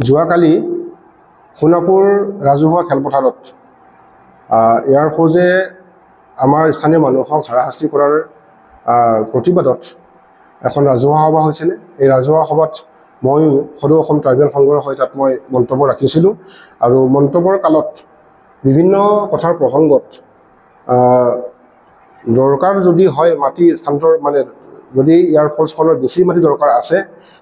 যোৱাকালি সোণাপুৰ ৰাজহুৱা খেলপথাৰত এয়াৰ ফ'ৰ্চে আমাৰ স্থানীয় মানুহক হাৰাশাস্তি কৰাৰ প্ৰতিবাদত এখন ৰাজহুৱা সভা হৈছিলে। এই ৰাজহুৱা সভাত মই সদৌ অসম ট্ৰাইবেল সংঘৰ হৈ তাত মই মন্তব্য ৰাখিছিলোঁ আৰু মন্তব্যৰ কালত বিভিন্ন কথাৰ প্ৰসংগত দৰকাৰ যদি হয় মাটি স্থানান্তৰ মানে যদি এয়াৰ ফ'ৰ্চখনৰ বেছি মাটি দৰকাৰ আছে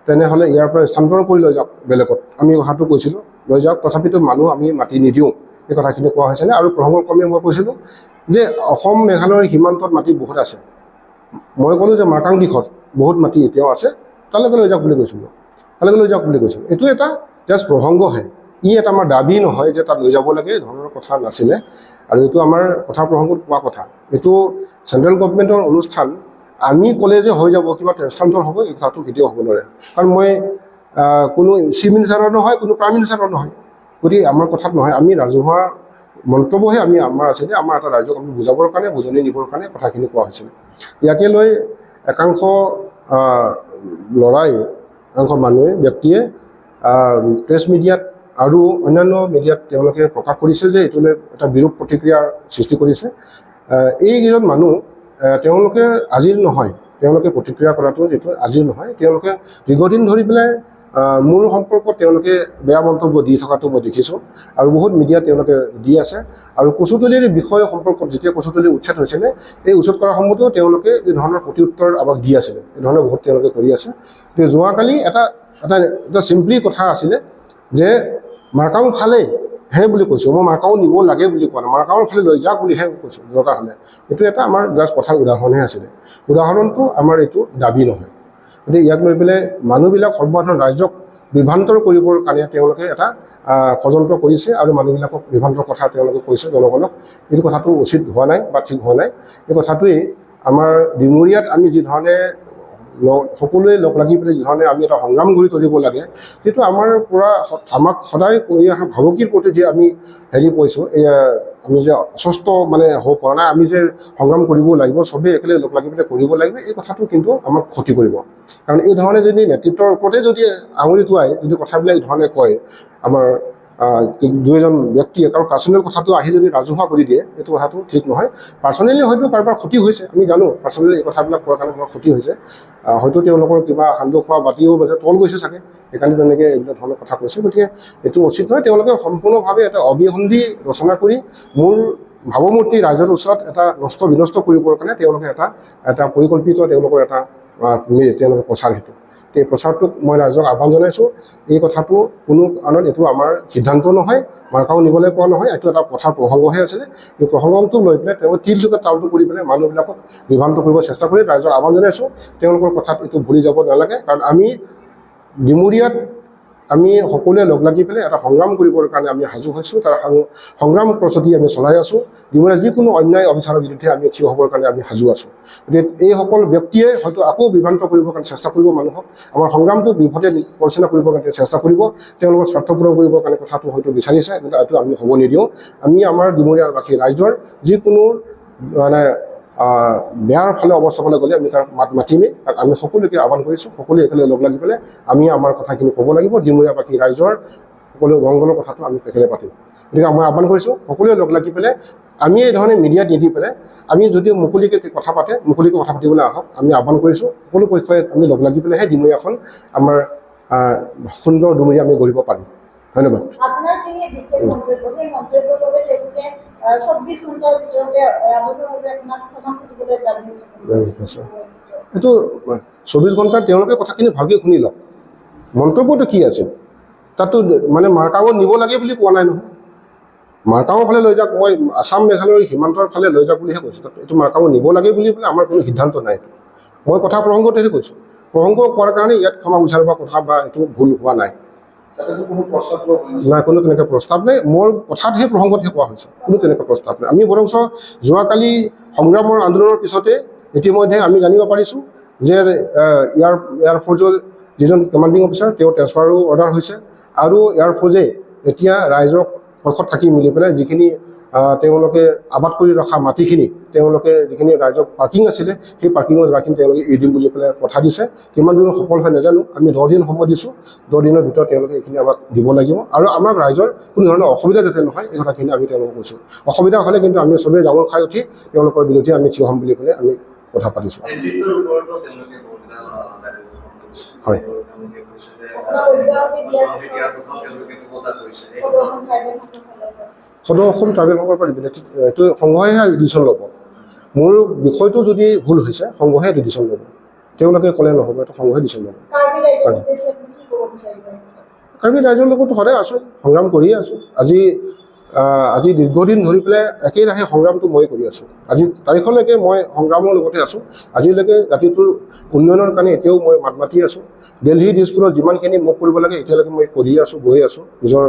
তেনেহ'লে ইয়াৰ পৰা স্থানান্তৰ কৰি লৈ যাওক বেলেগত, আমি কথাটো কৈছিলোঁ লৈ যাওক, তথাপিতো মানুহ আমি মাটি নিদিওঁ এই কথাখিনি কোৱা হৈছিলে। আৰু প্ৰসংগক্ৰমে মই কৈছিলোঁ যে অসম মেঘালয়ৰ সীমান্তত মাটি বহুত আছে, মই ক'লোঁ যে মাৰ্কাং দিশত বহুত মাটি এতিয়াও আছে, তালৈকে লৈ যাওক বুলি কৈছিলোঁ, তালৈকে লৈ যাওক বুলি কৈছিলোঁ। এইটো এটা জাষ্ট প্ৰসংগহে, ই এটা আমাৰ দাবী নহয় যে তাত লৈ যাব লাগে, এই ধৰণৰ কথা নাছিলে। আৰু এইটো আমাৰ কথা প্ৰসংগত কোৱা কথা, এইটো চেণ্ট্ৰেল গভৰ্ণমেণ্টৰ অনুষ্ঠান, আমি ক'লে যে হৈ যাব কিবা স্থানান্তৰ হ'ব এই কথাটো কেতিয়াও হ'ব নোৱাৰে। কাৰণ মই কোনো চিফ মিনিষ্টাৰৰ নহয়, কোনো প্ৰাইম মিনিষ্টাৰৰ নহয়, গতিকে আমাৰ কথাত নহয়, আমি ৰাজহুৱা মন্তব্যহে আমাৰ আছিলে, আমাৰ এটা ৰাইজক আমি বুজাবৰ কাৰণে বুজনি দিবৰ কাৰণে কথাখিনি কোৱা হৈছিলে। ইয়াকে লৈ একাংশ ল'ৰাই একাংশ মানুহে ব্যক্তিয়ে প্ৰেছ মিডিয়াত আৰু অন্যান্য মিডিয়াত তেওঁলোকে প্ৰকাশ কৰিছে যে এইটোলৈ এটা বিৰূপ প্ৰতিক্ৰিয়াৰ সৃষ্টি কৰিছে। এইকেইজন মানুহ তেওঁলোকে আজিৰ নহয়, তেওঁলোকে প্ৰতিক্ৰিয়া কৰাটো যিটো আজিৰ নহয়, তেওঁলোকে দীৰ্ঘদিন ধৰি পেলাই মোৰ সম্পৰ্কত তেওঁলোকে বেয়া মন্তব্য দি থকাটো মই দেখিছোঁ আৰু বহুত মিডিয়াত তেওঁলোকে দি আছে। আৰু কচুতলিৰ বিষয় সম্পৰ্কত যেতিয়া কচুতলি উচ্ছেদ হৈছিলে, এই উচ্ছেদ কৰাৰ সময়তো তেওঁলোকে এই ধৰণৰ প্ৰত্যুত্তৰ আমাক দি আছিলে, এই ধৰণৰ বহুত তেওঁলোকে কৰি আছে। কিন্তু যোৱাকালি এটা চিম্পলি কথা আছিলে যে মাৰ্কাং ফালে হে বুলি কৈছোঁ, মই মাৰ্কাও নিব লাগে বুলি কোৱা নাই, মাৰ্কাওৰ ফালে লৈ যাওক বুলিহে কৈছোঁ দৰকাৰ হ'লে। এইটো এটা আমাৰ জাষ্ট কথাৰ উদাহৰণহে আছিলে, উদাহৰণটো আমাৰ এইটো দাবী নহয়। গতিকে ইয়াক লৈ পেলাই মানুহবিলাক সৰ্বসাধাৰণ ৰাইজক বিভ্ৰান্তৰ কৰিবৰ কাৰণে তেওঁলোকে এটা ষড়যন্ত্ৰ কৰিছে আৰু মানুহবিলাকক বিভ্ৰান্তৰ কথা তেওঁলোকে কৈছে জনগণক। এইটো কথাটো উচিত হোৱা নাই বা ঠিক হোৱা নাই। এই কথাটোৱেই আমাৰ ডিমৰীয়াত আমি যিধৰণে সকলোৱে লগ লাগি পেলাই যিধৰণে আমি এটা সংগ্ৰাম গঢ়ি তুলিব লাগে, যিটো আমাৰ পৰা আমাক সদায় কৰি অহা ভাবুকিৰ প্ৰতি যে আমি কৈছোঁ, আমি যে অস্বস্থ মানে হ'ব পৰা নাই, আমি যে সংগ্ৰাম কৰিব লাগিব, চবেই একেলগে লগ লাগি পেলাই কৰিব লাগিব, এই কথাটো কিন্তু আমাক ক্ষতি কৰিব। কাৰণ এই ধৰণে যদি নেতৃত্বৰ ওপৰতে যদি আঙুলি টোৱাই যদি কথাবিলাক এই ধৰণে কয় আমাৰ দুই এজন ব্যক্তিয়ে, কাৰণ পাৰ্চনেল কথাটো আহি যদি ৰাজহুৱা কৰি দিয়ে, এইটো কথাটো ঠিক নহয়। পাৰ্চনেলি হয়তো কাৰোবাৰ ক্ষতি হৈছে, আমি জানো পাৰ্চনেলি এই কথাবিলাক কোৱাৰ কাৰণে কাৰোবাৰ ক্ষতি হৈছে, হয়তো তেওঁলোকৰ কিবা সান্দহ খোৱা বাতিও মাজে তল গৈছে চাগে, সেইকাৰণে তেনেকৈ এইবিলাক ধৰণৰ কথা কৈছে। গতিকে এইটো উচিত নহয়। তেওঁলোকে সম্পূৰ্ণভাৱে এটা অবিসন্ধি ৰচনা কৰি মোৰ ভাৱমূৰ্তি ৰাইজৰ ওচৰত এটা নষ্ট বিনষ্ট কৰিবৰ কাৰণে তেওঁলোকে এটা পৰিকল্পিত তেওঁলোকৰ এটা তেওঁলোকে প্ৰচাৰ, সেইটো এই প্ৰচাৰটোক মই ৰাইজক আহ্বান জনাইছোঁ। এই কথাটো কোনো কাৰণত এইটো আমাৰ সিদ্ধান্ত নহয়, মাৰ্কাও নিবলৈ পোৱা নহয়, এইটো এটা কথাৰ প্ৰসংগহে আছিলে। এই প্ৰসংগটোক লৈ পেলাই তেওঁ তিলটোকে তালটো কৰি পেলাই মানুহবিলাকক বিভ্ৰান্ত কৰিব চেষ্টা কৰি ৰাইজক আহ্বান জনাইছোঁ, তেওঁলোকৰ কথাত এইটো ভুলি যাব নালাগে। কাৰণ আমি ডিমৰীয়াত আমি সকলোৱে লগ লাগি পেলাই এটা সংগ্ৰাম কৰিবৰ কাৰণে আমি সাজু হৈছোঁ, তাৰ সংগ্ৰাম প্ৰস্তুতি আমি চলাই আছোঁ। ডিমৰীয়াৰ যিকোনো অন্যায় অবিচাৰৰ বিৰুদ্ধে আমি থিয় হ'বৰ কাৰণে আমি সাজু আছোঁ। গতিকে এইসকল ব্যক্তিয়ে হয়তো আকৌ বিভ্ৰান্ত কৰিবৰ কাৰণে চেষ্টা কৰিব মানুহক, আমাৰ সংগ্ৰামটো বিভতে পৰিচালনা কৰিবৰ কাৰণে চেষ্টা কৰিব, তেওঁলোকৰ স্বাৰ্থ পূৰণ কৰিবৰ কাৰণে কথাটো হয়তো বিচাৰিছে, কিন্তু এইটো আমি হ'ব নিদিওঁ। আমি আমাৰ ডিমৰীয়াৰ বাকী ৰাইজৰ যিকোনো মানে বেয়াৰ ফালে অৱস্থা ফালে গ'লে আমি তাৰ মাত মাতিমেই, তাক আমি সকলোকে আহ্বান কৰিছোঁ, সকলোৱে একেলগে লগ লাগি পেলাই আমি আমাৰ কথাখিনি ক'ব লাগিব। ডিমৰীয়া বাকী ৰাইজৰ সকলো মংগলৰ কথাটো আমি একেলগে পাতিম। গতিকে মই আহ্বান কৰিছোঁ সকলোৱে লগ লাগি পেলাই আমি এই ধৰণে মিডিয়াত নিদি পেলাই আমি যদি মুকলিকৈ কথা পাতে, মুকলিকৈ কথা পাতিবলৈ আহক, আমি আহ্বান কৰিছোঁ। সকলো পক্ষই আমি লগ লাগি পেলাইহে ডিমৰীয়াখন আমাৰ সুন্দৰ ডিমৰীয়া আমি গঢ়িব পাৰিম। ধন্যবাদ। এইটো 24 ঘণ্টাত তেওঁলোকে কথাখিনি ভালকৈ শুনি লওক, মন্তব্যটো কি আছিল তাতো মানে মাৰ্কাঙত নিব লাগে বুলি কোৱা নাই নহয়, মাৰ্কাঙৰ ফালে লৈ যাওক, মই আসাম মেঘালয়ৰ সীমান্তৰ ফালে লৈ যাওক বুলিহে কৈছোঁ, তাত এইটো মাৰ্কাঙত নিব লাগে বুলি পেলাই আমাৰ কোনো সিদ্ধান্ত নাই। মই কথা প্ৰসংগতেহে কৈছোঁ, প্ৰসংগ কোৱাৰ কাৰণে ইয়াত ক্ষমা বিচাৰিব কথা বা এইটো ভুল হোৱা নাই। নাই, কোনো তেনেকুৱা প্ৰস্তাৱ নাই। মোৰ কথাতহে প্ৰসংগতহে কোৱা হৈছে, কোনো তেনেকুৱা প্ৰস্তাৱ নাই। আমি বৰঞ্চ যোৱাকালি সংগ্ৰামৰ আন্দোলনৰ পিছতে ইতিমধ্যে আমি জানিব পাৰিছোঁ যে এয়াৰফ'ৰ্চৰ যিজন কমাণ্ডিং অফিচাৰ তেওঁ ট্ৰেন্সফাৰো অৰ্ডাৰ হৈছে, আৰু এয়াৰফ'ৰ্চে এতিয়া ৰাইজৰ পক্ষত থাকি মিলি পেলাই যিখিনি তেওঁলোকে আবাদ কৰি ৰখা মাটিখিনি তেওঁলোকে যিখিনি ৰাইজৰ পাৰ্কিং আছিলে সেই পাৰ্কিঙৰ জেগাখিনি তেওঁলোকে এৰি দিম বুলি পেলাই কথা দিছে। কিমান দূৰ সফল হয় নাজানো। আমি 10 দিন সময় দিছোঁ, 10 দিনৰ ভিতৰত তেওঁলোকে এইখিনি আমাক দিব লাগিব, আৰু আমাক ৰাইজৰ কোনো ধৰণৰ অসুবিধা যাতে নহয় এই কথাখিনি আমি তেওঁলোকক কৈছোঁ। অসুবিধা হ'লে কিন্তু আমি চবেই জাঙুৰ খাই উঠি তেওঁলোকৰ বিৰুদ্ধে আমি থিয় হ'ম বুলি পেলাই আমি কথা পাতিছোঁ। হয়, সদৌ অসম ট্ৰাইবেল সংঘৰ পৰা এইটো সংঘইহে ডিচিশ্যন ল'ব। মোৰ বিষয়টো যদি ভুল হৈছে সংঘহে ডিচিশ্যন ল'ব, তেওঁলোকে ক'লে নহ'ব, এইটো সংঘহে ডিচিশ্যন ল'ব। কাৰ্বি ৰাইজৰ লগতো সদায় আছোঁ, সংগ্ৰাম কৰিয়ে আছোঁ। আজি দীৰ্ঘদিন ধৰি পেলাই একেৰাহে সংগ্ৰামটো মই কৰি আছোঁ। আজি তাৰিখলৈকে মই সংগ্ৰামৰ লগতে আছোঁ। আজিলৈকে জাতিটোৰ উন্নয়নৰ কাৰণে এতিয়াও মই মাত মাতি আছোঁ। দিল্লী দিছপুৰত যিমানখিনি মোক কৰিব লাগে এতিয়ালৈকে মই কৰিয়ে আছোঁ, গৈয়ে আছোঁ নিজৰ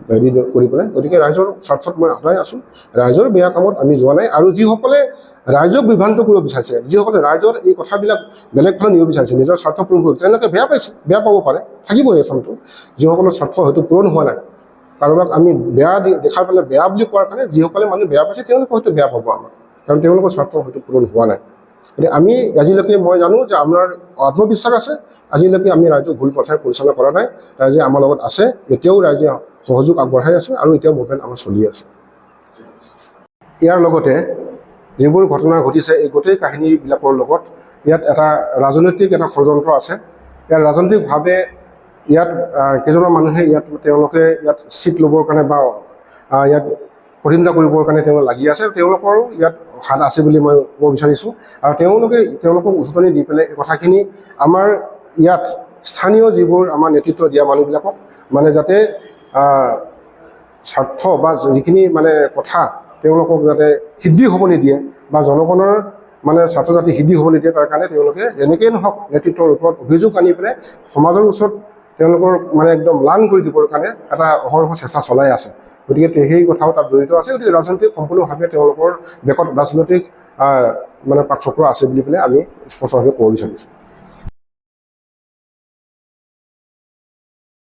হেৰি কৰি পেলাই। গতিকে ৰাইজৰ স্বাৰ্থত মই সদায় আছোঁ, ৰাইজৰ বেয়া কামত আমি যোৱা নাই। আৰু যিসকলে ৰাইজক বিভ্ৰান্ত কৰিব বিচাৰিছে, যিসকলে ৰাইজৰ এই কথাবিলাক বেলেগ ফালে নিব বিচাৰিছে, নিজৰ স্বাৰ্থ পূৰণ কৰিব, তেওঁলোকে বেয়া পাইছে, বেয়া পাব পাৰে, থাকিবই এই চামটো। যিসকলৰ স্বাৰ্থ হয়তো পূৰণ হোৱা নাই, কাৰোবাক আমি বেয়া দেখাই পেলাই বেয়া বুলি কোৱাৰ কাৰণে যিসকলে মানুহ বেয়া পাইছে তেওঁলোকে হয়তো বেয়া পাব আমাক, কাৰণ তেওঁলোকৰ স্বাৰ্থ হয়তো পূৰণ হোৱা নাই। গতিকে আমি আজিলৈকে মই জানো যে আমাৰ আত্মবিশ্বাস আছে, আজিলৈকে আমি ৰাইজক ভুল পথেৰে পৰিচালনা কৰা নাই। ৰাইজে আমাৰ লগত আছে, এতিয়াও ৰাইজে সহযোগ আগবঢ়াই আছে, আৰু এতিয়াও মুভমেণ্ট আমাৰ চলি আছে। ইয়াৰ লগতে যিবোৰ ঘটনা ঘটিছে এই গোটেই কাহিনীবিলাকৰ লগত ইয়াত এটা ৰাজনৈতিক এটা ষড়যন্ত্ৰ আছে। ইয়াত ৰাজনৈতিকভাৱে ইয়াত কেইজনমান মানুহে তেওঁলোকে ইয়াত ছিট ল'বৰ কাৰণে বা ইয়াত প্ৰতিদ্বন্দ্বিতা কৰিবৰ কাৰণে তেওঁলোক লাগি আছে, তেওঁলোকৰো ইয়াত হাত আছে বুলি মই ক'ব বিচাৰিছোঁ। আৰু তেওঁলোকক উচতনি দি পেলাই এই কথাখিনি আমাৰ ইয়াত স্থানীয় যিবোৰ আমাৰ নেতৃত্ব দিয়া মানুহবিলাকক মানে যাতে স্বাৰ্থ বা যিখিনি মানে কথা তেওঁলোকক যাতে সিদ্ধি হ'ব নিদিয়ে, বা জনগণৰ মানে ছাত্ৰ ছাত্ৰী সিদ্ধি হ'ব নিদিয়ে, তাৰ কাৰণে তেওঁলোকে যেনেকেই নহওক নেতৃত্বৰ ওপৰত অভিযোগ আনি পেলাই সমাজৰ ওচৰত তেওঁলোকৰ মানে একদম ম্লান কৰি দিবৰ কাৰণে এটা অহৰহ চেষ্টা চলাই আছে। গতিকে সেই কথাও তাত জড়িত আছে। গতিকে ৰাজনৈতিক সম্পূৰ্ণভাৱে তেওঁলোকৰ বেকত ৰাজনৈতিক মানে পাকচক্ৰ আছে বুলি পেলাই আমি স্পষ্টভাৱে ক'ব বিচাৰিছোঁ।